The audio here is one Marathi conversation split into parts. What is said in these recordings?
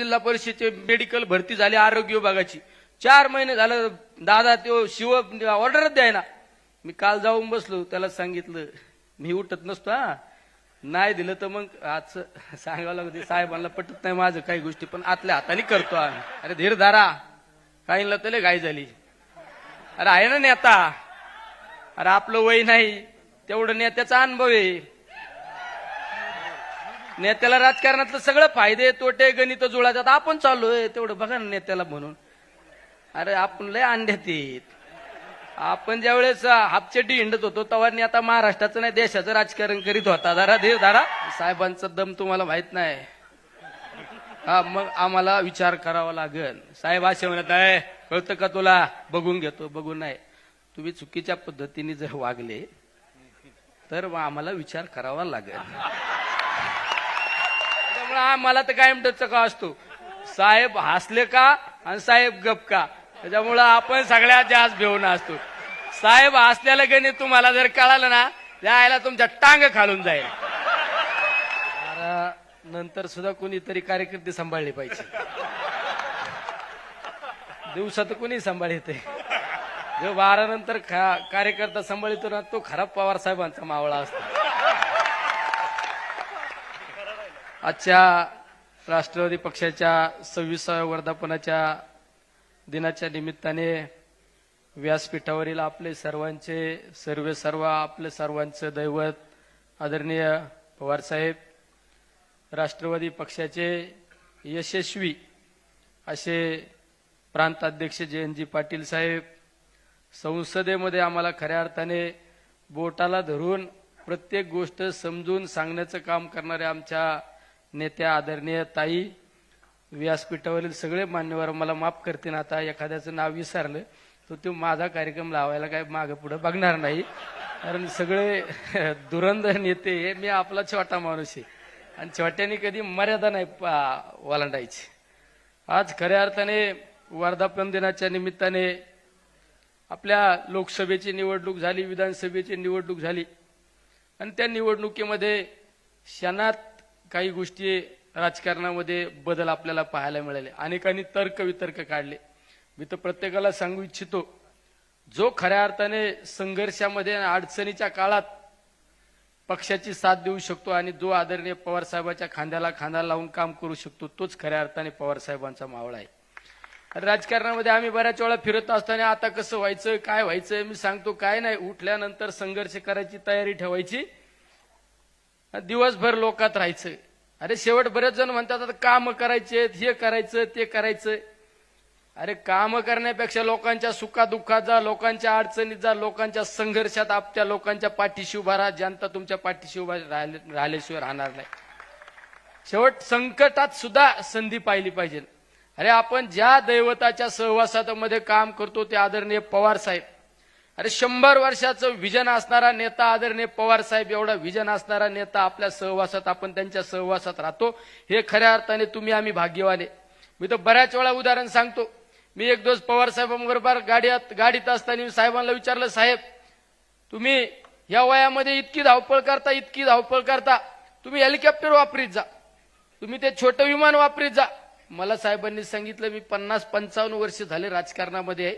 जिल्हा परिषदेचे मेडिकल भरती झाली आरोग्य विभागाची, 4 महिने झालं दादा तो शिव ऑर्डरच द्यायना. मी काल जाऊन बसलो, त्याला सांगितलं मी उठत नसतो, हा नाही दिलं तर मग आज सांगावं लागतं. साहेबांना पटत नाही माझं काही गोष्टी, पण आतल्या हाताने करतो आम्ही. अरे धीर धारा, काहींना तले घाई झाली. अरे आहे ना नेता, अरे आपलं वय नाही तेवढं नेत्याचा अनुभव आहे. नेत्याला राजकारणातलं सगळं फायदे तोटे गणित जुळायचं. आपण चाललोय तेवढं बघा ना नेत्याला म्हणून. अरे आपण लय अंड्यात येत. आपण ज्या वेळेस हापचेटी हिंडत होतो तेव्हा आता महाराष्ट्राचं नाही देशाचं राजकारण करीत होता. जरा धीर धारा, साहेबांचा दम तुम्हाला माहित नाही. हा मग आम्हाला विचार करावा लागेल. साहेब असे म्हणत आहे, कळतं का तुला, बघून घेतो. बघून नाही, तुम्ही चुकीच्या पद्धतीने जर वागले तर आम्हाला विचार करावा लागेल. त्यामुळे आम्हाला तर कायम का असतो, साहेब हसले का आणि साहेब गप का. त्याच्यामुळं आपण सगळ्यात जास्त भेऊन असतो. साहेब हसल्याला गणित तुम्हाला जर कळालं ना, त्याला तुमच्या टांग खालून जाईल. नंतर सुद्धा कोणीतरी कार्यकर्ते सांभाळले पाहिजे. दिवसात कोणी सांभाळते, जो 12 नंतर कार्यकर्ता सांभाळतो ना तो खराब पवार साहेबांचा मावळा असतो. आजच्या राष्ट्रवादी पक्षाच्या 26व्या वर्धापनाच्या दिनाच्या निमित्ताने व्यासपीठावरील आपले सर्व आपले सर्वांचे दैवत आदरणीय पवारसाहेब, राष्ट्रवादी पक्षाचे यशस्वी असे प्रांताध्यक्ष जयंतजी पाटील साहेब, संसदेमध्ये आम्हाला खऱ्या अर्थाने बोटाला धरून प्रत्येक गोष्ट समजून सांगण्याचं काम करणाऱ्या आमच्या नेत्या आदरणीय ताई, व्यासपीठावरील सगळे मान्यवर, मला माफ करतील आता एखाद्याचं नाव विसरलं तर तो माझा कार्यक्रम लावायला काय मागं पुढे बघणार नाही, कारण सगळे दुरंदर नेते. मी आपला छोटा माणूस आहे आणि छोट्याने कधी मर्यादा नाही ओलांडायची. आज खऱ्या अर्थाने वर्धापन दिनाच्या निमित्ताने आपल्या लोकसभेची निवडणूक झाली, विधानसभेची निवडणूक झाली आणि त्या निवडणुकीमध्ये क्षणात काही गोष्टी राजकारणामध्ये बदल आपल्याला पाहायला मिळाले. अनेकांनी तर्क वितर्क काढले. मी तर प्रत्येकाला सांगू इच्छितो, जो खऱ्या अर्थाने संघर्षामध्ये अडचणीच्या काळात पक्षाची साथ देऊ शकतो आणि जो आदरणीय पवार साहेबांच्या खांद्याला खांदा लावून काम करू शकतो, तोच खऱ्या अर्थाने पवार साहेबांचा मावळा आहे. राजकारणामध्ये आम्ही बऱ्याच वेळा फिरत असताना आता कसं व्हायचं, काय व्हायचं, मी सांगतो काय नाही, उठल्यानंतर संघर्ष करायची तयारी ठेवायची, दिवसभर लोकात राहायचं. अरे शेवट बरेच जण म्हणतात आता काम करायचे, हे करायचं ते करायचं. अरे काम करण्यापेक्षा लोकांच्या सुखादुःखात जा, लोकांच्या अडचणीत जा, लोकांच्या संघर्षात आपल्या लोकांच्या पाठीशी उभा राहा. जनता तुमच्या पाठीशी उभा राहिल्याशिवाय राहणार नाही. शेवट संकटात सुद्धा संधी पाहिली पाहिजे. अरे आपण ज्या दैवताच्या सहवासामध्ये काम करतो ते आदरणीय पवार साहेब, अरे 100 वर्षाचं विजन असणारा नेता आदरणीय पवार साहेब, एवढा विजन असणारा नेता आपल्या सहवासात, आपण त्यांच्या सहवासात राहतो, हे खऱ्या अर्थाने तुम्ही आम्ही भाग्यवान आहे. मी तर बऱ्याच वेळा उदाहरण सांगतो. मी एक दिवस पवार साहेबांबरोबर गाडीत असताना साहेबांना विचारलं, साहेब तुम्ही या वयामध्ये इतकी धावपळ करता, तुम्ही हेलिकॉप्टर वापरीत जा, तुम्ही ते छोटं विमान वापरीत जा. मला साहेबांनी सांगितलं, मी 50-55 वर्ष झाले राजकारणामध्ये आहे,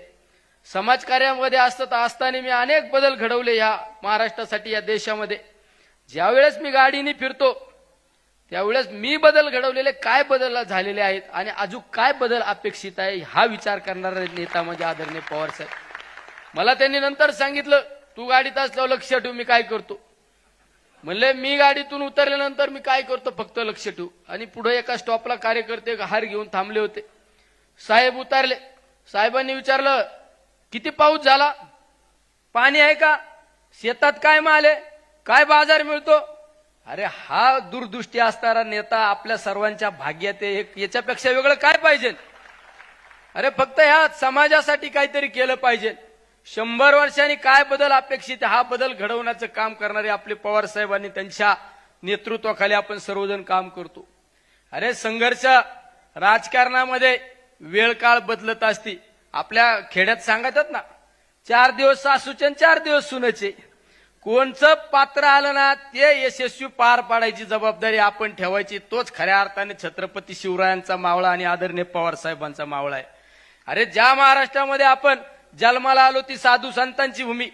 समाजकार्यामध्ये असताना मी अनेक बदल घडवले या महाराष्ट्रासाठी, या देशामध्ये. ज्यावेळेस मी गाडीने फिरतो त्यावेळेस मी बदल घडवलेले काय बदल झालेले आहेत आणि अजून काय बदल अपेक्षित आहे, हा विचार करणारा नेता म्हणजे आदरणीय पवार साहेब. मला त्यांनी नंतर सांगितलं, तू गाडीत असल्यावर लक्ष ठेव मी काय करतो. म्हणले मी गाडीतून उतरल्यानंतर मी काय करतो फक्त लक्ष ठेवू. आणि पुढे एका स्टॉपला कार्यकर्ते हार घेऊन थांबले होते. साहेब उतरले. साहेबांनी विचारलं, किती पाऊस झाला, पाणी आहे का, शेतात काय माल आहे, काय बाजार मिळतो. अरे हा दूरदृष्टी असणारा नेता आपल्या सर्वांच्या भाग्यात आहे. याच्यापेक्षा वेगळं काय पाहिजे. अरे फक्त ह्या समाजासाठी काहीतरी केलं पाहिजे. 100 वर्षांनी काय बदल अपेक्षित, हा बदल घडवण्याचं काम करणारे आपले पवार साहेबांनी त्यांच्या नेतृत्वाखाली आपण सर्वजण काम करतो. अरे संघर्ष राजकारणामध्ये वेळ काळ बदलत असते. आपल्या खेड्यात सांगतात ना, 4 दिवस सासूचे 4 दिवस सुनेचे. कोणचं पात्र आलं ना ते यशस्वी पार पाडायची जबाबदारी आपण ठेवायची. तोच खऱ्या अर्थाने छत्रपती शिवरायांचा मावळा आणि आदरणीय पवार साहेबांचा मावळा आहे. अरे ज्या महाराष्ट्रामध्ये आपण जन्माला आलो ती साधू संतांची भूमी.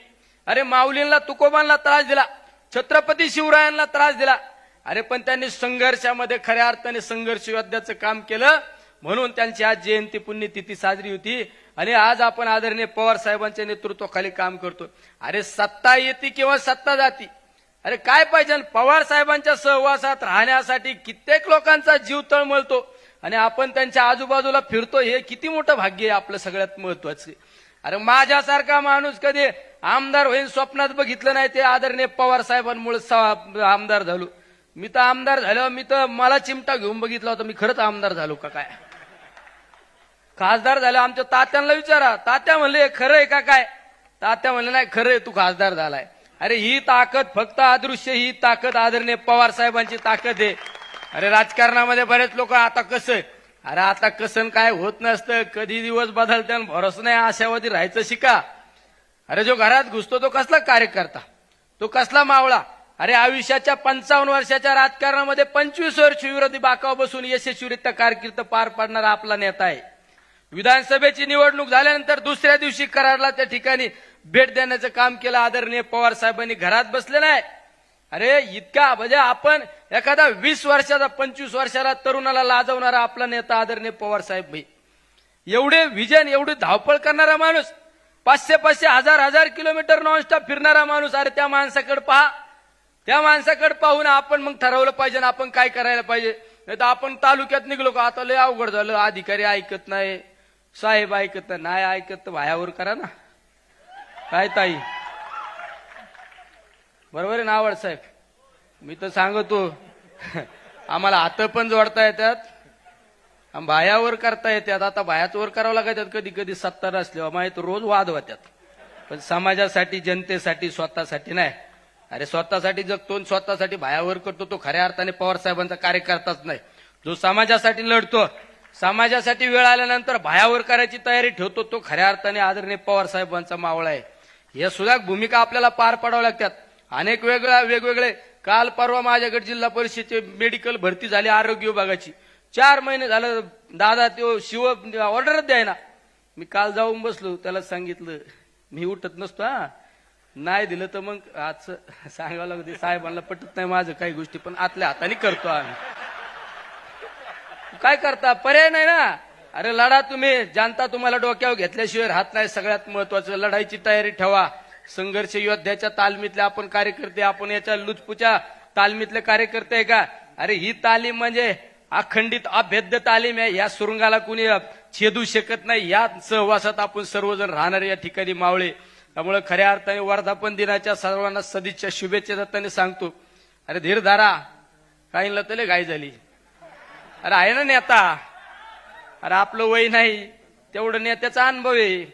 अरे माऊलींना तुकोबांना त्रास दिला, छत्रपती शिवरायांना त्रास दिला. अरे पण त्यांनी संघर्षामध्ये खऱ्या अर्थाने संघर्ष योद्ध्याचं काम केलं म्हणून त्यांची आज जयंती पुण्यतिथी साजरी होती. आणि आज आपण आदरणीय पवार साहेबांच्या नेतृत्वाखाली काम करतो. अरे सत्ता येते किंवा सत्ता जाती, अरे काय पाहिजे. पवार साहेबांच्या सहवासात राहण्यासाठी कित्येक लोकांचा जीव तळमळतो आणि आपण त्यांच्या आजूबाजूला फिरतो. हे किती मोठं भाग्य आहे आपलं सगळ्यात महत्वाचं. अरे माझ्यासारखा माणूस कधी आमदार होईल स्वप्नात बघितलं नाही, ते आदरणीय पवार साहेबांमुळे आमदार झालो. मी तर आमदार झालो, मी तर मला चिमटा घेऊन बघितला होता, मी खरंच आमदार झालो का काय. खासदार झालो, आमच्या तात्यांना विचारा, तात्या म्हणले खरं आहे का काय. तात्या म्हणले नाही खरं आहे, तू खासदार झालाय. अरे ही ताकद फक्त अदृश्य, ही ताकद आदरणीय पवार साहेबांची ताकद आहे. अरे राजकारणामध्ये बरेच लोक आता कसं, अरे आता कसं काय होत नसतं, कधी दिवस बदलत्यान भरोसा नाही, आशावादी राहायचं शिका. अरे जो घरात घुसतो तो कसला कार्यकर्ता, तो कसला मावळा. अरे आयुष्याच्या 55 वर्षाच्या राजकारणामध्ये 25 वर्ष विरोधी बाकावर बसून यशस्वीरित्या कारकीर्द पार पाडणारा आपला नेता आहे. विधानसभेची निवडणूक झाल्यानंतर दुसऱ्या दिवशी कराडला त्या ठिकाणी भेट देण्याचं काम केलं आदरणीय पवार साहेबांनी. घरात बसले नाही. अरे इतका म्हणजे आपण एखादा 20 वर्षाचा 25 वर्षाला तरुणाला लाजवणारा आपला नेता आदरणीय पवार साहेब भाई. एवढे विजन, एवढी धावपळ करणारा माणूस, 500-500, 1000-1000 किलोमीटर नॉनस्टॉप फिरणारा माणूस. अरे त्या माणसाकडे पहा, त्या माणसाकडे पाहून आपण मग ठरवलं पाहिजे आपण काय करायला पाहिजे. नाही तर आपण तालुक्यात निघलो का आता लय अवघड झालं, अधिकारी ऐकत नाही, साहेब ऐकत नाही, ऐकत तर भायावर करा ना. काय ताई बरोबर आहे ना आवड साहेब. मी तर सांगतो आम्हाला हात पण जोडता येतात, भायावर करता येतात. आता भायाच वर करावं लागतात कधी कधी सत्ता असल्यावर, माहिती रोज वाद होत्यात. पण समाजासाठी, जनतेसाठी, स्वतःसाठी नाही. अरे स्वतःसाठी जगतो, स्वतःसाठी भायावर करतो, तो खऱ्या अर्थाने पवार साहेबांचा कार्यकर्ताच नाही. जो समाजासाठी लढतो, समाजासाठी वेळ आल्यानंतर भायावर करायची तयारी ठेवतो, तो खऱ्या अर्थाने आदरणीय पवार साहेबांचा मावळा आहे. हे सुद्धा भूमिका आपल्याला पार पाडाव्या लागतात. अनेक वेगवेगळे काल परवा माझ्याकडे जिल्हा परिषदेची मेडिकल भरती झाली आरोग्य विभागाची. 4 महिने झालं दादा तो शिव ऑर्डरच द्यायना. मी काल जाऊन बसलो, त्याला सांगितलं मी उठत नसतो, हा नाही दिलं तर मग आज सांगावं लागतं. साहेबांना पटत नाही माझं काही गोष्टी, पण आतल्या हाताने करतो आम्ही. काय करता, पर्याय नाही ना. अरे लढा तुम्ही, जनता तुम्हाला डोक्यावर घेतल्याशिवाय राहत नाही. सगळ्यात महत्वाचं लढाईची तयारी ठेवा. संघर्ष योद्ध्याच्या तालमीतले आपण कार्यकर्ते, आपण याच्या लुचपुच्या तालमीतले कार्यकर्ते आहे का. अरे ही तालीम म्हणजे अखंडित अभेद्य तालीम आहे. या सुरुंगाला कुणी छेदू शकत नाही. या सहवासात आपण सर्वजण राहणारे या ठिकाणी मावळे. त्यामुळे खऱ्या अर्थाने वर्धापन दिनाच्या सर्वांना सदिच्छा शुभेच्छा दत्ताने सांगतो. अरे धीर धारा, काहींना तले घाई झाली. अरे आहे ना नेता, अरे आपलं वय नाही तेवढं नेत्याचा अनुभव आहे.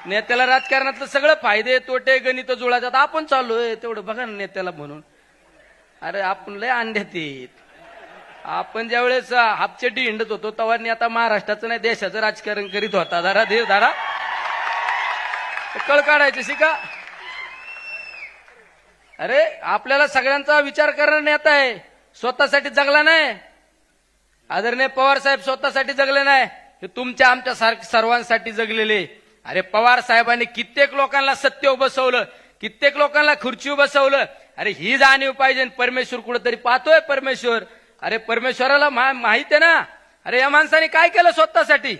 नेत्याला राजकारणातलं सगळं फायदे तोटे गणित जुळायचं. आपण चाललोय तेवढं बघा ना नेत्याला म्हणून. अरे आपण लय अंड्यात येत. आपण ज्यावेळेस हापचेटी हिंडत होतो तेव्हा नेता महाराष्ट्राचं नाही देशाचं राजकारण करीत होता. जरा धीर धारा, कळ काढायचं शिका. अरे आपल्याला सगळ्यांचा विचार करणारा नेता आहे, स्वतःसाठी जगला नाही. आदरणीय पवार साहेब स्वतःसाठी जगले नाही, हे तुमच्या आमच्या सर्वांसाठी जगलेले. अरे पवार साहेबांनी कित्येक लोकांना सत्तेवर बसवलं, कित्येक लोकांना खुर्चीवर बसवलं. अरे ही जाणीव पाहिजे. परमेश्वर कुठेतरी पाहतोय परमेश्वर. अरे परमेश्वराला माहित आहे ना. अरे या माणसाने काय केलं स्वतःसाठी,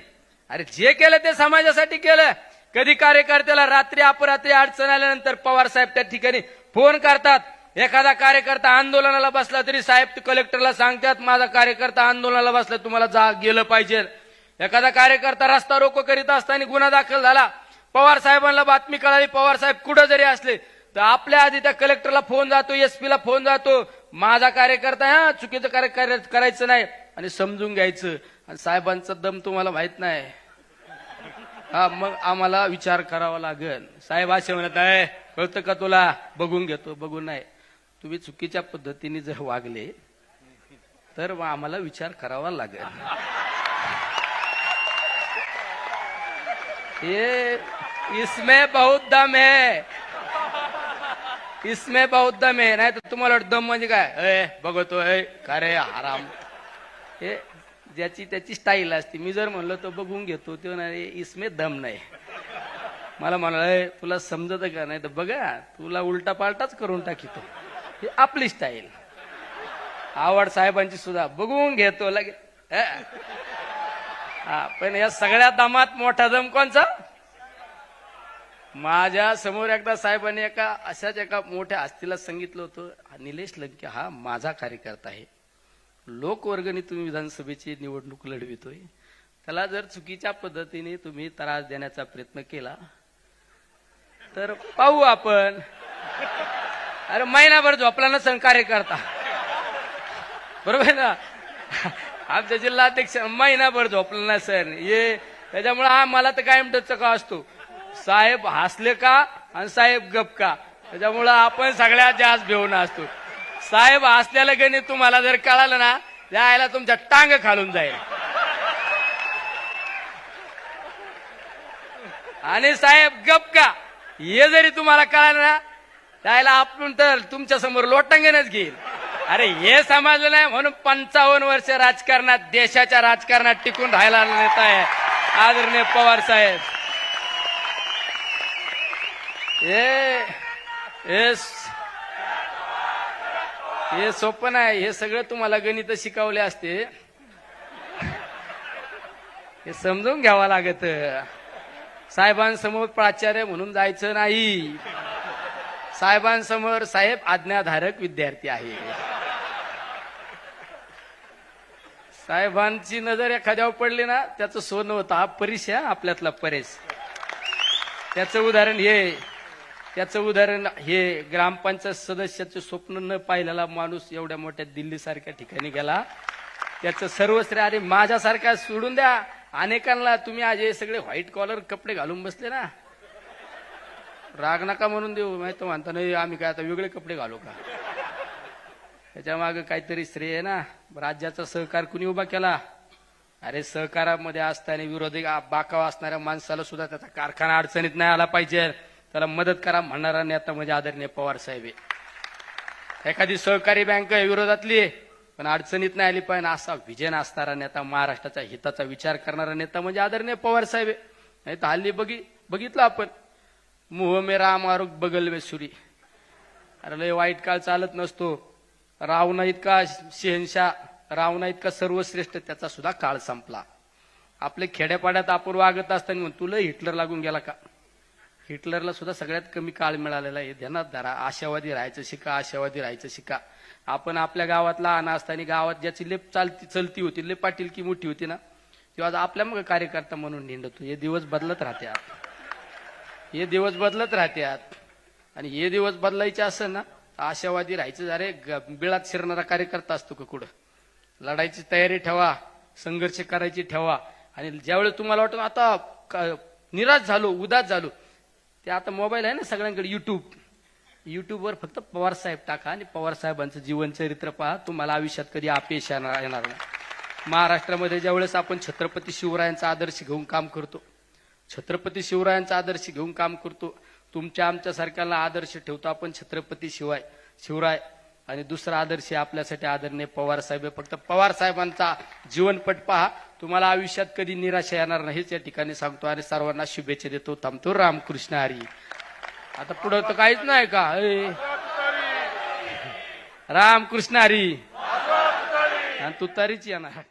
अरे जे केलं ते समाजासाठी केलं. कधी कार्यकर्त्याला रात्री अपरात्री अडचण आल्यानंतर पवार साहेब त्या ठिकाणी फोन करतात. एखादा कार्यकर्ता आंदोलनाला बसला तरी साहेब कलेक्टरला सांगतात माझा कार्यकर्ता आंदोलनाला बसला, तुम्हाला जा गेलं पाहिजे. एखादा कार्यकर्ता रस्ता रोको करीत असताना गुन्हा दाखल झाला, पवार साहेबांना बातमी कळाली, पवार साहेब कुठं जरी असले तर आपल्या आधी त्या कलेक्टरला फोन जातो, एसपीला फोन जातो, माझा कार्यकर्ता हा चुकीचं कार्य करायचं नाही आणि समजून घ्यायचं. आणि साहेबांचा दम तुम्हाला माहित नाही. हा मग आम्हाला विचार करावा लागेल. साहेब असे म्हणत आहे कळतं का तुला, बघून घेतो. बघून नाही, तुम्ही चुकीच्या पद्धतीने जर वागले तर मग आम्हाला विचार करावा लागेल. ये इसमें बहुत दम है. इसमें बहुत दम आहे. नाही तर तुम्हाला वाटतं दम म्हणजे काय, बघतो का रे आराम. हे ज्याची त्याची स्टाईल असते. मी जर म्हणलो तो बघून घेतो, तो नाही इसमे दम नाही. मला म्हणाल तुला समजत का नाही, तर बघा तुला उलटा पालटाच करून टाकीतो. ही आपली स्टाईल. आवड साहेबांची सुद्धा बघून घेतो लगे. हा, पण या सगळ्या दमात मोठा दम कोणचा? माझ्या समोर एकदा साहेबांनी अशाच एका मोठ्या हस्तीला सांगितलं होतं, निलेश लंके हा माझा कार्यकर्ता आहे, लोकवर्गणी तुम्ही विधानसभेची निवडणूक लढवितोय, त्याला जर चुकीच्या पद्धतीने तुम्ही त्रास देण्याचा प्रयत्न केला तर पाहू आपण. अरे महिनाभर झोपला नसेल कार्यकर्ता, बरोबर आहे ना. आमच्या जिल्हाध्यक्ष महिनाभर झोपला नसेल, ये त्याच्यामुळे हा मला तर कायम टचका असतो, साहेब हसले का आणि साहेब गप का. त्याच्यामुळं आपण सगळ्यात जास्त भेऊन असतो. साहेब हसलेलं गणित तुम्हाला जर कळालं ना, त्याला तुमच्या टांग खालून जाईल. आणि साहेब गप का हे जरी तुम्हाला कळालं ना, त्याला आपण तर तुमच्या समोर लोटांगणच घेईल. अरे हे समजलं नाही म्हणून 55 वर्ष राजकारणात, देशाच्या राजकारणात टिकून राहायला नेता आहे आदरणीय पवार साहेब. हे सोपं आहे. हे सगळं तुम्हाला गणित शिकवले असते, हे समजून घ्यावं लागत. साहेबांसमोर प्राचार्य म्हणून जायचं नाही. साहेबांसमोर साहेब आज्ञाधारक विद्यार्थी आहे. साहेबांची नजर एखाद्यावर पडली ना, त्याचं सोनं होतं. हा परेश आहे आपल्यातला परेश. त्याचं उदाहरण हे ग्रामपंचायत सदस्याचे स्वप्न न पाहिलेला माणूस एवढ्या मोठ्या दिल्ली सारख्या ठिकाणी गेला. त्याचं सर्वस्व, अरे माझ्यासारखा सोडून द्या, अनेकांना तुम्ही आज हे सगळे व्हाईट कॉलर कपडे घालून बसले ना, राग नका म्हणून देऊ. माहिती म्हणता नाही आम्ही काय आता वेगळे कपडे घालू का. त्याच्या मागे काहीतरी श्रेय आहे ना. राज्याचा सहकार कुणी उभा केला? अरे सहकारामध्ये असताना विरोधी बाकाव असणाऱ्या माणसाला सुद्धा त्याचा कारखाना अडचणीत नाही आला पाहिजे, त्याला मदत करा म्हणणारा नेता म्हणजे आदरणीय पवार साहेब आहे. एखादी सहकारी बँक विरोधातली पण अडचणीत नाही आली पाहिजे असा विजन असणारा नेता, महाराष्ट्राच्या हिताचा विचार करणारा नेता म्हणजे आदरणीय पवार साहेब आहे. नाही तर हल्ली बघितलं आपण, मुह मेरा मारुक बगल में सुरी. अरे लय वाईट काळ चालत नसतो. रावणा इतका शहनशाह, रावणा इतका सर्वश्रेष्ठ, त्याचा सुद्धा काळ संपला. आपले खेड्यापाड्यात आपण वागत असताना म्हणून तुला हिटलर लागून गेला का. हिटलरला सुद्धा सगळ्यात कमी काळ मिळालेला आहे. ध्यानात धरा. आशावादी राहायचं शिका, आशावादी राहायचं शिका. आपण आपल्या गावात लहान असताना गावात ज्याची लेप चलती होती, लेप पाटील की मोठी होती ना, तेव्हा आपल्या मग कार्यकर्ता म्हणून निंडतो. हे दिवस बदलत राहतात, हे दिवस बदलत राहतात. आणि हे दिवस बदलायचे असेल ना, आशावादी राहायचं. अरे बिळात शिरणारा कार्यकर्ता असतो का कुठं. लढायची तयारी ठेवा, संघर्ष करायची ठेवा. आणि ज्यावेळेस तुम्हाला वाटतं आता निराश झालो, उदास झालो, ते आता मोबाईल आहे ना सगळ्यांकडे, युट्यूबवर फक्त पवार साहेब टाका आणि पवार साहेबांचं जीवनचरित्र पहा. तुम्हाला आयुष्यात कधी अपयश येणार नाही. महाराष्ट्रामध्ये ज्यावेळेस आपण छत्रपती शिवरायांचा आदर्श घेऊन काम करतो, छत्रपती शिवरायांचा आदर्श घेऊन काम करतो, तुमच्या आमच्या सारख्याला आदर्श ठेवतो आपण छत्रपती शिवराय. आणि दुसरा आदर्श आपल्यासाठी आदरणीय पवार साहेब. फक्त पवार साहेबांचा जीवनपट पहा, तुम्हाला आयुष्यात कधी निराशा येणार नाहीच या ठिकाणी सांगतो. आणि सर्वांना शुभेच्छा देतो. थांबतो. रामकृष्ण हरी. आता पुढं तर काहीच नाही का. रामकृष्ण हरी. आणि तुतारीच येणार.